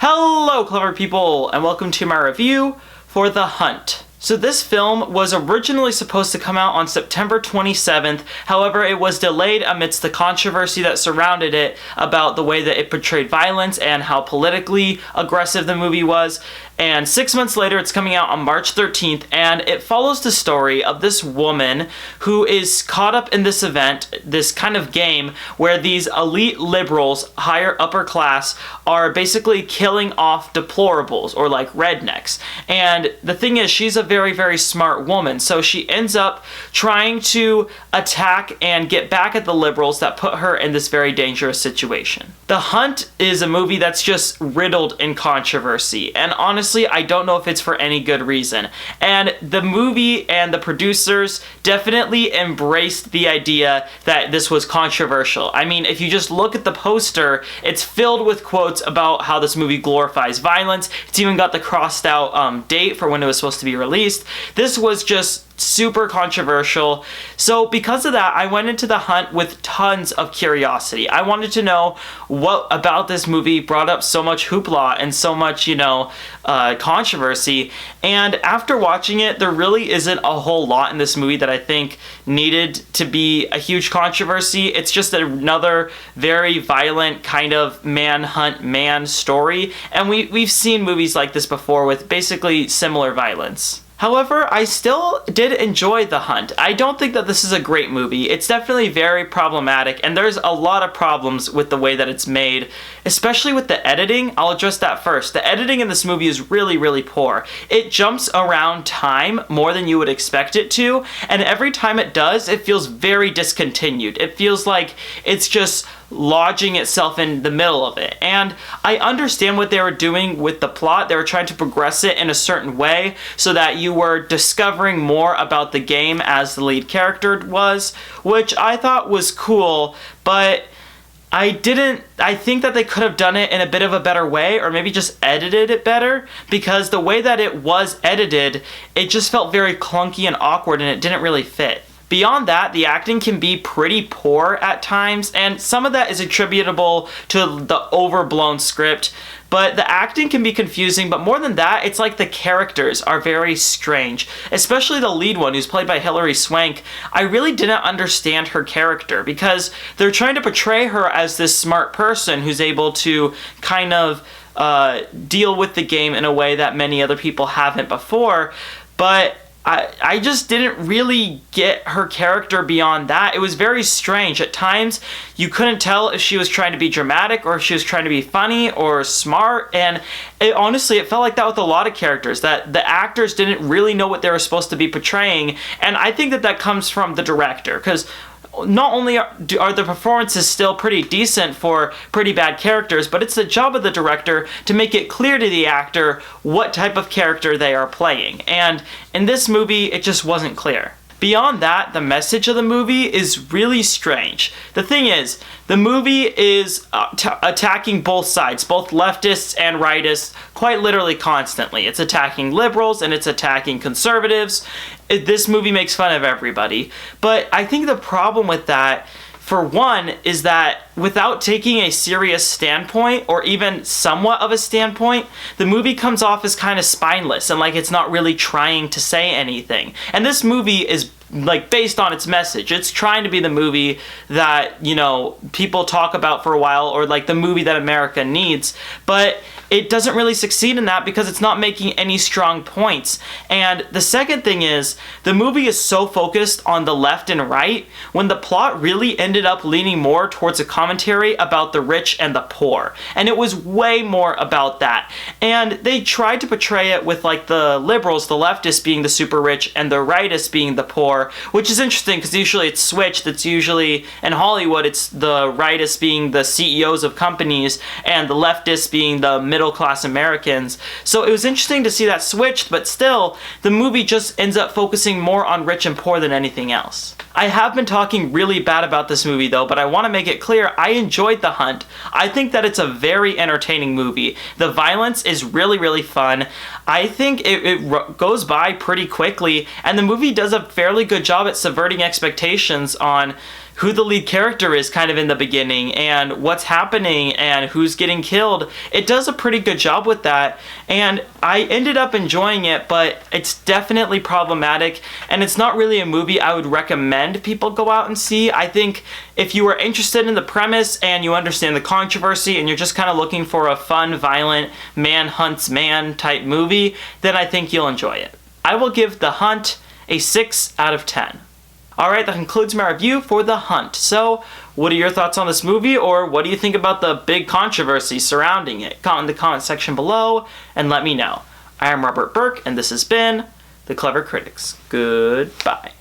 Hello, clever people, and welcome to my review for The Hunt. So this film was originally supposed to come out on September 27th, however it was delayed amidst the controversy that surrounded it about the way that it portrayed violence and how politically aggressive the movie was. And 6 months later, it's coming out on March 13th, and it follows the story of this woman who is caught up in this event, this kind of game, where these elite liberals, higher upper class, are basically killing off deplorables, or like rednecks. And the thing is, she's a very, very smart woman, so she ends up trying to attack and get back at the liberals that put her in this very dangerous situation. The Hunt is a movie that's just riddled in controversy, and honestly, I don't know if it's for any good reason. And the movie and the producers definitely embraced the idea that this was controversial. I mean, if you just look at the poster, it's filled with quotes about how this movie glorifies violence. It's even got the crossed out date for when it was supposed to be released. This was just super controversial. So because of that, I went into The Hunt with tons of curiosity. I wanted to know what about this movie brought up so much hoopla and so much, controversy. And after watching it, there really isn't a whole lot in this movie that I think needed to be a huge controversy. It's just another very violent kind of manhunt man story. And we've seen movies like this before with basically similar violence. However, I still did enjoy The Hunt. I don't think that this is a great movie. It's definitely very problematic, and there's a lot of problems with the way that it's made, especially with the editing. I'll address that first. The editing in this movie is really, really poor. It jumps around time more than you would expect it to, and every time it does, it feels very discontinued. It feels like it's just lodging itself in the middle of it. And I understand what they were doing with the plot. They were trying to progress it in a certain way so that you were discovering more about the game as the lead character was, which I thought was cool, but I think that they could have done it in a bit of a better way, or maybe just edited it better, because the way that it was edited, it just felt very clunky and awkward and it didn't really fit. Beyond that, the acting can be pretty poor at times, and some of that is attributable to the overblown script, but the acting can be confusing. But more than that, it's like the characters are very strange, especially the lead one, who's played by Hilary Swank. I really didn't understand her character, because they're trying to portray her as this smart person who's able to kind of deal with the game in a way that many other people haven't before, but I just didn't really get her character beyond that. It was very strange. At times, you couldn't tell if she was trying to be dramatic or if she was trying to be funny or smart. And honestly, it felt like that with a lot of characters, that the actors didn't really know what they were supposed to be portraying. And I think that comes from the director, because not only are the performances still pretty decent for pretty bad characters, but it's the job of the director to make it clear to the actor what type of character they are playing. And in this movie, it just wasn't clear. Beyond that, the message of the movie is really strange. The thing is, the movie is attacking both sides, both leftists and rightists, quite literally constantly. It's attacking liberals and it's attacking conservatives. This movie makes fun of everybody. But I think the problem with that, for one, is that without taking a serious standpoint, or even somewhat of a standpoint, the movie comes off as kind of spineless and like it's not really trying to say anything. And this movie is like based on its message. It's trying to be the movie that, people talk about for a while, or like the movie that America needs, but it doesn't really succeed in that because it's not making any strong points. And the second thing is, the movie is so focused on the left and right, when the plot really ended up leaning more towards a commentary about the rich and the poor. And it was way more about that. And they tried to portray it with like the liberals, the leftists being the super rich and the rightists being the poor, which is interesting because usually it's switched. It's usually in Hollywood, it's the rightists being the CEOs of companies and the leftists being the middle class Americans. So it was interesting to see that switched, but still, the movie just ends up focusing more on rich and poor than anything else. I have been talking really bad about this movie though, but I want to make it clear, I enjoyed The Hunt. I think that it's a very entertaining movie. The violence is really, really fun. I think it goes by pretty quickly, and the movie does a fairly good job at subverting expectations on who the lead character is kind of in the beginning and what's happening and who's getting killed. It does a pretty good job with that, and I ended up enjoying it, but it's definitely problematic, and it's not really a movie I would recommend people go out and see. I think if you are interested in the premise and you understand the controversy and you're just kind of looking for a fun, violent, man hunts man type movie, then I think you'll enjoy it. I will give The Hunt a 6 out of 10. Alright, that concludes my review for The Hunt. So, what are your thoughts on this movie, or what do you think about the big controversy surrounding it? Comment in the comment section below and let me know. I am Robert Burke, and this has been The Clever Critics. Goodbye.